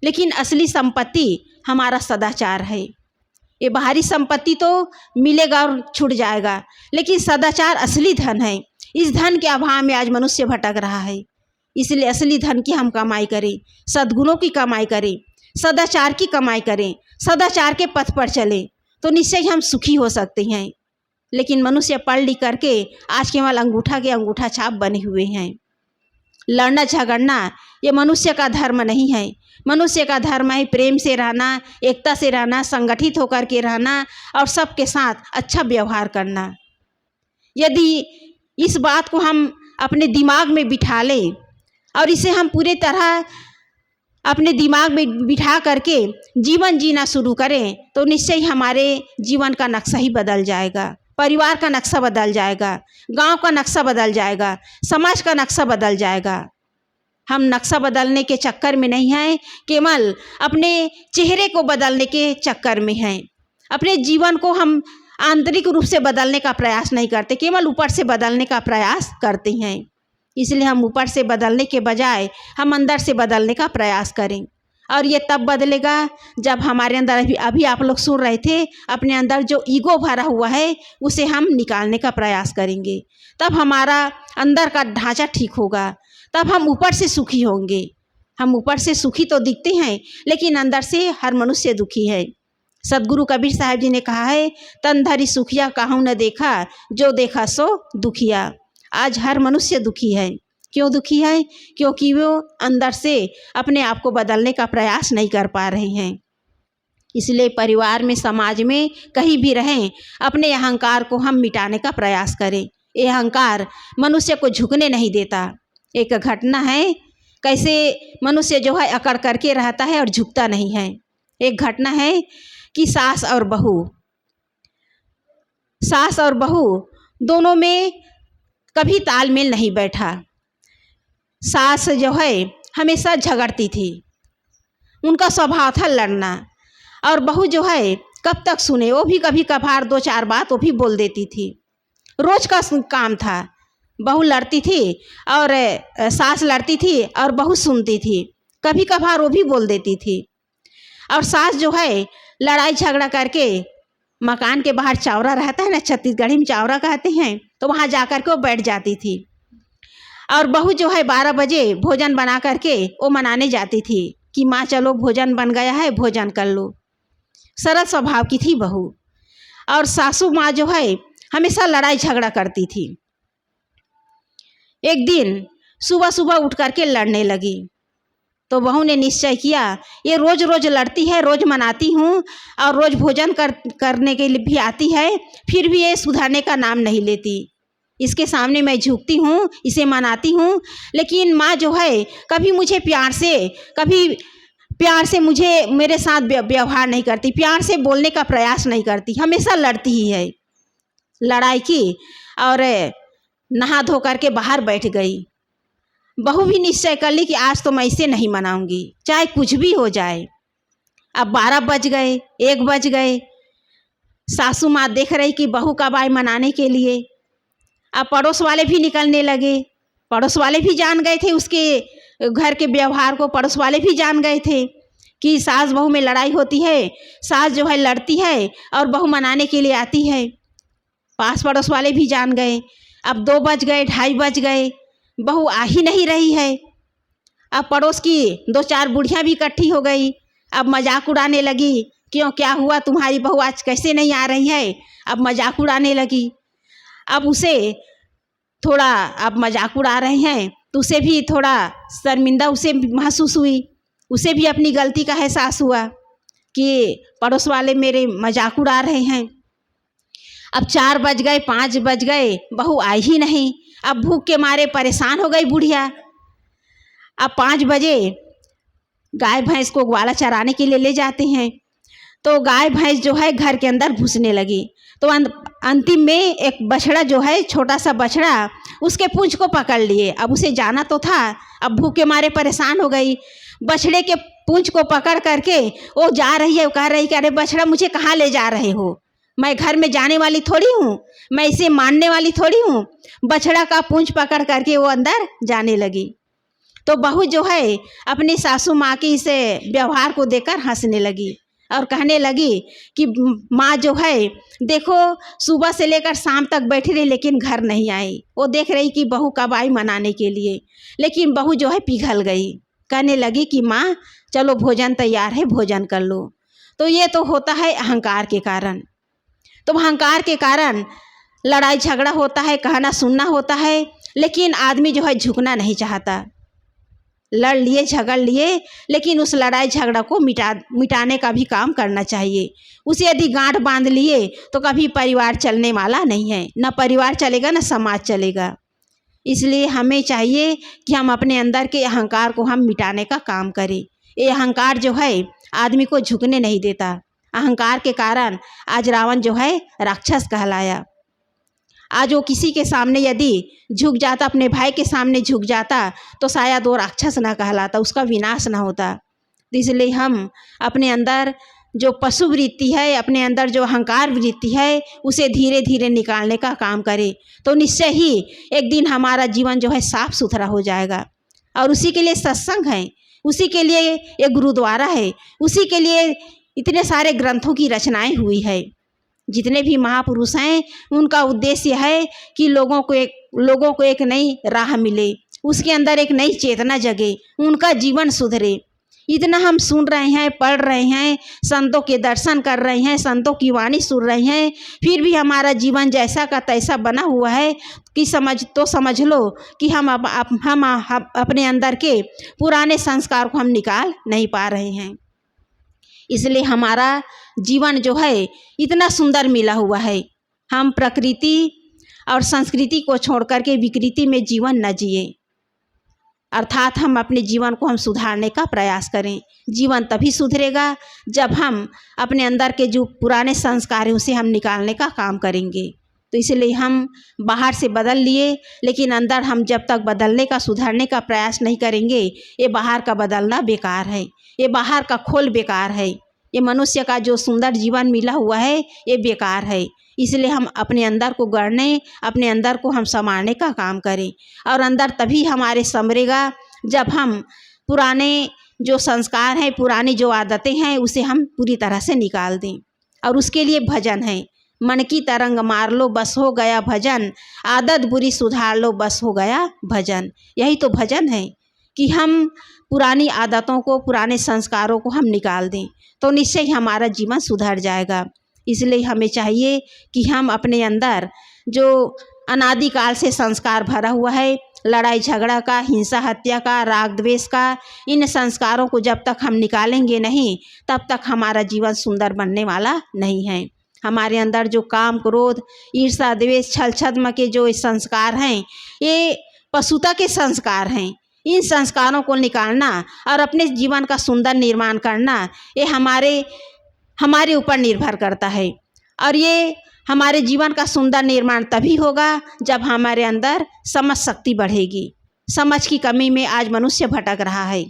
लेकिन असली संपत्ति हमारा सदाचार है। ये बाहरी संपत्ति तो मिलेगा और छूट जाएगा, लेकिन सदाचार असली धन है। इस धन के अभाव में आज मनुष्य भटक रहा है। इसलिए असली धन की हम कमाई करें, सद्गुणों की कमाई करें, सदाचार की कमाई करें, सदाचार के पथ पर चलें, तो निश्चय ही हम सुखी हो सकते हैं। लेकिन मनुष्य पढ़ लिख करके आज केवल अंगूठा के अंगूठा छाप बने हुए हैं। लड़ना झगड़ना ये मनुष्य का धर्म नहीं है। मनुष्य का धर्म है प्रेम से रहना, एकता से रहना, संगठित होकर के रहना और सबके साथ अच्छा व्यवहार करना। यदि इस बात को हम अपने दिमाग में बिठा लें और इसे हम पूरे तरह अपने दिमाग में बिठा करके जीवन जीना शुरू करें, तो निश्चय ही हमारे जीवन का नक्शा ही बदल जाएगा, परिवार का नक्शा बदल जाएगा, गांव का नक्शा बदल जाएगा, समाज का नक्शा बदल जाएगा। हम नक्शा बदलने के चक्कर में नहीं हैं, केवल अपने चेहरे को बदलने के चक्कर में हैं। अपने जीवन को हम आंतरिक रूप से बदलने का प्रयास नहीं करते, केवल ऊपर से बदलने का प्रयास करते हैं। इसलिए हम ऊपर से बदलने के बजाय हम अंदर से बदलने का प्रयास करें। और ये तब बदलेगा जब हमारे अंदर अभी आप लोग सुन रहे थे, अपने अंदर जो ईगो भरा हुआ है उसे हम निकालने का प्रयास करेंगे। तब हमारा अंदर का ढांचा ठीक होगा, तब हम ऊपर से सुखी होंगे। हम ऊपर से सुखी तो दिखते हैं, लेकिन अंदर से हर मनुष्य दुखी है। सदगुरु कबीर साहब जी ने कहा है, तन धरी सुखिया काहू न देखा, जो देखा सो दुखिया। आज हर मनुष्य दुखी है। क्यों दुखी है? क्योंकि वो अंदर से अपने आप को बदलने का प्रयास नहीं कर पा रहे हैं। इसलिए परिवार में, समाज में, कहीं भी रहें, अपने अहंकार को हम मिटाने का प्रयास करें। ये अहंकार मनुष्य को झुकने नहीं देता। एक घटना है कैसे मनुष्य जो है अकड़ करके रहता है और झुकता नहीं है। एक घटना है कि सास और बहू दोनों में कभी तालमेल नहीं बैठा। सास जो है हमेशा झगड़ती थी, उनका स्वभाव था लड़ना, और बहू जो है कब तक सुने, वो भी कभी कभार 2-4 बात वो भी बोल देती थी। रोज का काम था, बहू लड़ती थी और सास लड़ती थी और बहू सुनती थी, कभी कभार वो भी बोल देती थी। और सास जो है लड़ाई झगड़ा करके मकान के बाहर चावरा रहता है ना, छत्तीसगढ़ी में चावरा कहते हैं, तो वहाँ जा कर के वो बैठ जाती थी। और बहू जो है 12 बजे भोजन बना करके वो मनाने जाती थी कि माँ चलो भोजन बन गया है, भोजन कर लो। सरल स्वभाव की थी बहू। और सासू माँ जो है हमेशा लड़ाई झगड़ा करती थी। एक दिन सुबह सुबह उठ करके लड़ने लगी, तो बहू ने निश्चय किया, ये रोज रोज लड़ती है, रोज मनाती हूँ और रोज भोजन करने के लिए भी आती है, फिर भी ये सुधरने का नाम नहीं लेती। इसके सामने मैं झुकती हूँ, इसे मनाती हूँ, लेकिन माँ जो है कभी मुझे प्यार से मुझे मेरे साथ व्यवहार नहीं करती, प्यार से बोलने का प्रयास नहीं करती, हमेशा लड़ती ही है। लड़ाई की और नहा धो करके बाहर बैठ गई। बहू भी निश्चय कर ली कि आज तो मैं इसे नहीं मनाऊंगी, चाहे कुछ भी हो जाए। अब 12 बज गए, 1 बज गए, सासू माँ देख रही कि बहू कब आए मनाने के लिए। अब पड़ोस वाले भी निकलने लगे, पड़ोस वाले भी जान गए थे उसके घर के व्यवहार को, पड़ोस वाले भी जान गए थे कि सास बहू में लड़ाई होती है, सास जो है लड़ती है और बहू मनाने के लिए आती है। पास पड़ोस वाले भी जान गए। अब 2 बज गए, 2:30 बज गए, बहू आ ही नहीं रही है। अब पड़ोस की 2-4 बुढ़ियाँ भी इकट्ठी हो गई। अब मजाक उड़ाने लगी, क्यों क्या हुआ, तुम्हारी बहू आज कैसे नहीं आ रही है। अब मजाक उड़ाने लगी। अब उसे थोड़ा अब मजाक उड़ा रहे हैं तो उसे भी थोड़ा शर्मिंदा उसे महसूस हुई, उसे भी अपनी गलती का एहसास हुआ कि पड़ोस वाले मेरे मजाक उड़ा रहे हैं। अब 4 बज गए, 5 बज गए, बहू आई ही नहीं। अब भूख के मारे परेशान हो गई बुढ़िया। अब 5 बजे गाय भैंस को ग्वाला चराने के लिए ले जाते हैं, तो गाय भैंस जो है घर के अंदर घुसने लगी। तो अंतिम में एक बछड़ा जो है, छोटा सा बछड़ा, उसके पूंछ को पकड़ लिए। अब उसे जाना तो था, अब भूख के मारे परेशान हो गई। बछड़े के पूंछ को पकड़ करके वो जा रही है, वो कह रही कि अरे बछड़ा मुझे कहाँ ले जा रहे हो, मैं घर में जाने वाली थोड़ी हूँ, मैं इसे मारने वाली थोड़ी हूँ। बछड़ा का पूंछ पकड़ करके वो अंदर जाने लगी। तो बहू जो है अपनी सासू माँ के इस व्यवहार को देखकर हंसने लगी और कहने लगी कि माँ जो है देखो सुबह से लेकर शाम तक बैठी रही लेकिन घर नहीं आई। वो देख रही कि बहू कब आई मनाने के लिए, लेकिन बहू जो है पिघल गई। कहने लगी कि माँ चलो भोजन तैयार है, भोजन कर लो। तो ये तो होता है अहंकार के कारण। तो अहंकार के कारण लड़ाई झगड़ा होता है, कहना सुनना होता है, लेकिन आदमी जो है झुकना नहीं चाहता। लड़ लिए झगड़ लिए, लेकिन उस लड़ाई झगड़ा को मिटाने का भी काम करना चाहिए। उसे यदि गांठ बांध लिए तो कभी परिवार चलने वाला नहीं है, ना परिवार चलेगा ना समाज चलेगा। इसलिए हमें चाहिए कि हम अपने अंदर के अहंकार को हम मिटाने का काम करें। ये अहंकार जो है आदमी को झुकने नहीं देता। अहंकार के कारण आज रावण जो है राक्षस कहलाया। आज वो किसी के सामने यदि झुक जाता, अपने भाई के सामने झुक जाता, तो शायद वो राक्षस ना कहलाता, उसका विनाश ना होता। इसलिए हम अपने अंदर जो पशु वृत्ति है, अपने अंदर जो अहंकार वृत्ति है, उसे धीरे धीरे निकालने का काम करें, तो निश्चय ही एक दिन हमारा जीवन जो है साफ सुथरा हो जाएगा। और उसी के लिए सत्संग है, उसी के लिए एक गुरुद्वारा है, उसी के लिए इतने सारे ग्रंथों की रचनाएं हुई है। जितने भी महापुरुष हैं उनका उद्देश्य है कि लोगों को एक नई राह मिले, उसके अंदर एक नई चेतना जगे, उनका जीवन सुधरे। इतना हम सुन रहे हैं, पढ़ रहे हैं, संतों के दर्शन कर रहे हैं, संतों की वाणी सुन रहे हैं, फिर भी हमारा जीवन जैसा का तैसा बना हुआ है कि समझ लो कि हम अपने अंदर के पुराने संस्कार को हम निकाल नहीं पा रहे हैं। इसलिए हमारा जीवन जो है इतना सुंदर मिला हुआ है। हम प्रकृति और संस्कृति को छोड़ करके विकृति में जीवन न जिए, अर्थात हम अपने जीवन को हम सुधारने का प्रयास करें। जीवन तभी सुधरेगा जब हम अपने अंदर के जो पुराने संस्कार हैं उसे हम निकालने का काम करेंगे। तो इसलिए हम बाहर से बदल लिए, लेकिन अंदर हम जब तक बदलने का सुधारने का प्रयास नहीं करेंगे, ये बाहर का बदलना बेकार है, ये बाहर का खोल बेकार है, ये मनुष्य का जो सुंदर जीवन मिला हुआ है ये बेकार है। इसलिए हम अपने अंदर को गढ़ने, अपने अंदर को हम संवारने का काम करें। और अंदर तभी हमारे संवरेगा जब हम पुराने जो संस्कार हैं, पुरानी जो आदतें हैं, उसे हम पूरी तरह से निकाल दें। और उसके लिए भजन है, मन की तरंग मार लो बस हो गया भजन, आदत बुरी सुधार लो बस हो गया भजन। यही तो भजन है कि हम पुरानी आदतों को, पुराने संस्कारों को हम निकाल दें, तो निश्चय ही हमारा जीवन सुधर जाएगा। इसलिए हमें चाहिए कि हम अपने अंदर जो अनादिकाल से संस्कार भरा हुआ है, लड़ाई झगड़ा का, हिंसा हत्या का, राग द्वेष का, इन संस्कारों को जब तक हम निकालेंगे नहीं, तब तक हमारा जीवन सुंदर बनने वाला नहीं है। हमारे अंदर जो काम, क्रोध, ईर्ष्या, द्वेष, छल छद्म के जो संस्कार हैं, ये पशुता के संस्कार हैं। इन संस्कारों को निकालना और अपने जीवन का सुंदर निर्माण करना, ये हमारे ऊपर निर्भर करता है। और ये हमारे जीवन का सुंदर निर्माण तभी होगा जब हमारे अंदर समझ शक्ति बढ़ेगी। समझ की कमी में आज मनुष्य भटक रहा है,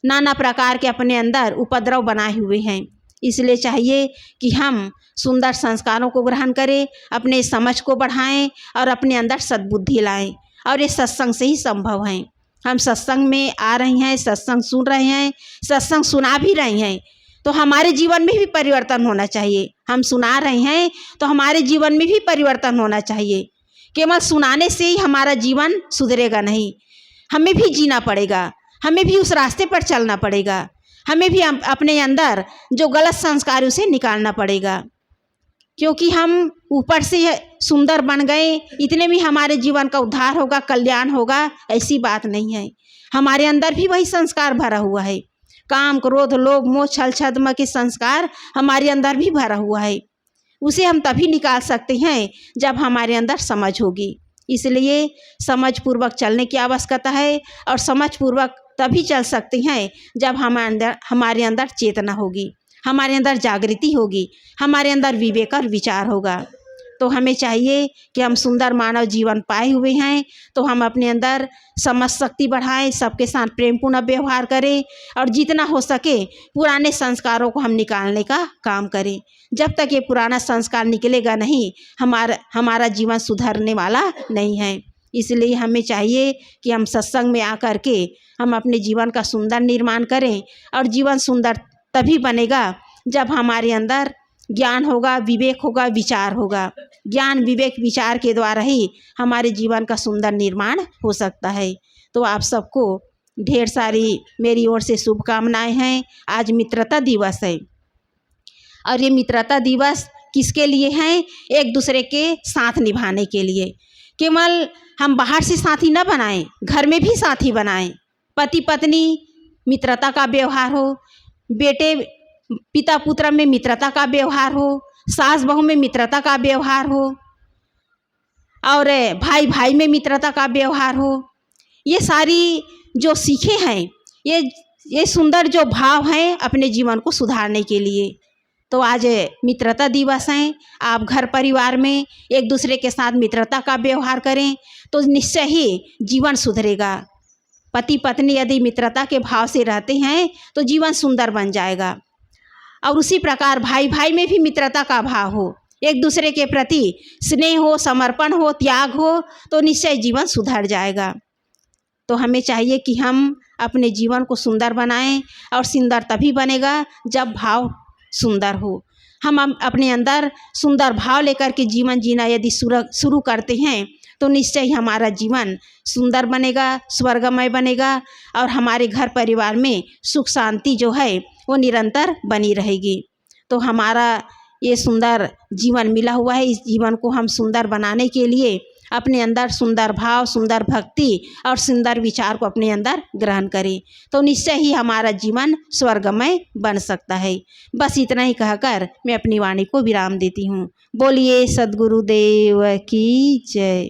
नाना प्रकार के अपने अंदर उपद्रव बनाए हुए हैं। इसलिए चाहिए कि हम सुंदर संस्कारों को ग्रहण करें, अपने समझ को बढ़ाएं और अपने अंदर सद्बुद्धि लाएं। और ये सत्संग से ही संभव है। हम सत्संग में आ रहे हैं, सत्संग सुन रहे हैं, सत्संग सुना भी रहे हैं, तो हमारे जीवन में भी परिवर्तन होना चाहिए। हम सुना रहे हैं तो हमारे जीवन में भी परिवर्तन होना चाहिए। केवल सुनाने से ही हमारा जीवन सुधरेगा नहीं, हमें भी जीना पड़ेगा, हमें भी उस रास्ते पर चलना पड़ेगा, हमें भी अपने अंदर जो गलत संस्कार उसे निकालना पड़ेगा। क्योंकि हम ऊपर से सुंदर बन गए, इतने भी हमारे जीवन का उद्धार होगा, कल्याण होगा, ऐसी बात नहीं है। हमारे अंदर भी वही संस्कार भरा हुआ है। काम, क्रोध, लोभ, मोह, छल छद्म के संस्कार हमारे अंदर भी भरा हुआ है। उसे हम तभी निकाल सकते हैं जब हमारे अंदर समझ होगी। इसलिए समझ पूर्वक चलने की आवश्यकता है, और समझ पूर्वक तभी चल सकते हैं जब हमारे अंदर चेतना होगी, हमारे अंदर जागृति होगी, हमारे अंदर विवेक और विचार होगा। तो हमें चाहिए कि हम सुंदर मानव जीवन पाए हुए हैं, तो हम अपने अंदर समझ शक्ति बढ़ाएं, सबके साथ प्रेमपूर्ण व्यवहार करें, और जितना हो सके पुराने संस्कारों को हम निकालने का काम करें। जब तक ये पुराना संस्कार निकलेगा नहीं, हमारा जीवन सुधरने वाला नहीं है। इसलिए हमें चाहिए कि हम सत्संग में आकर के हम अपने जीवन का सुंदर निर्माण करें। और जीवन सुंदर तभी बनेगा जब हमारे अंदर ज्ञान होगा, विवेक होगा, विचार होगा। ज्ञान, विवेक, विचार के द्वारा ही हमारे जीवन का सुंदर निर्माण हो सकता है। तो आप सबको ढेर सारी मेरी ओर से शुभकामनाएं हैं। आज मित्रता दिवस है और ये मित्रता दिवस किसके लिए है? एक दूसरे के साथ निभाने के लिए। केवल हम बाहर से साथी न बनाएं, घर में भी साथी बनाएं। पति पत्नी मित्रता का व्यवहार हो, बेटे पिता पुत्र में मित्रता का व्यवहार हो, सास बहू में मित्रता का व्यवहार हो, और भाई भाई में मित्रता का व्यवहार हो। ये सारी जो सीखे हैं, ये सुंदर जो भाव हैं अपने जीवन को सुधारने के लिए। तो आज मित्रता दिवस है। आप घर परिवार में एक दूसरे के साथ मित्रता का व्यवहार करें तो निश्चय ही जीवन सुधरेगा। पति पत्नी यदि मित्रता के भाव से रहते हैं तो जीवन सुंदर बन जाएगा। और उसी प्रकार भाई भाई में भी मित्रता का भाव हो, एक दूसरे के प्रति स्नेह हो, समर्पण हो, त्याग हो, तो निश्चय जीवन सुधर जाएगा। तो हमें चाहिए कि हम अपने जीवन को सुंदर बनाएं, और सुंदर तभी बनेगा जब भाव सुंदर हो। हम अपने अंदर सुंदर भाव लेकर के जीवन जीना यदि शुरू करते हैं तो निश्चय ही हमारा जीवन सुंदर बनेगा, स्वर्गमय बनेगा, और हमारे घर परिवार में सुख शांति जो है वो निरंतर बनी रहेगी। तो हमारा ये सुंदर जीवन मिला हुआ है, इस जीवन को हम सुंदर बनाने के लिए अपने अंदर सुंदर भाव, सुंदर भक्ति और सुंदर विचार को अपने अंदर ग्रहण करें तो निश्चय ही हमारा जीवन स्वर्गमय बन सकता है। बस इतना ही कहकर मैं अपनी वाणी को विराम देती हूँ। बोलिए सद्गुरुदेव की जय।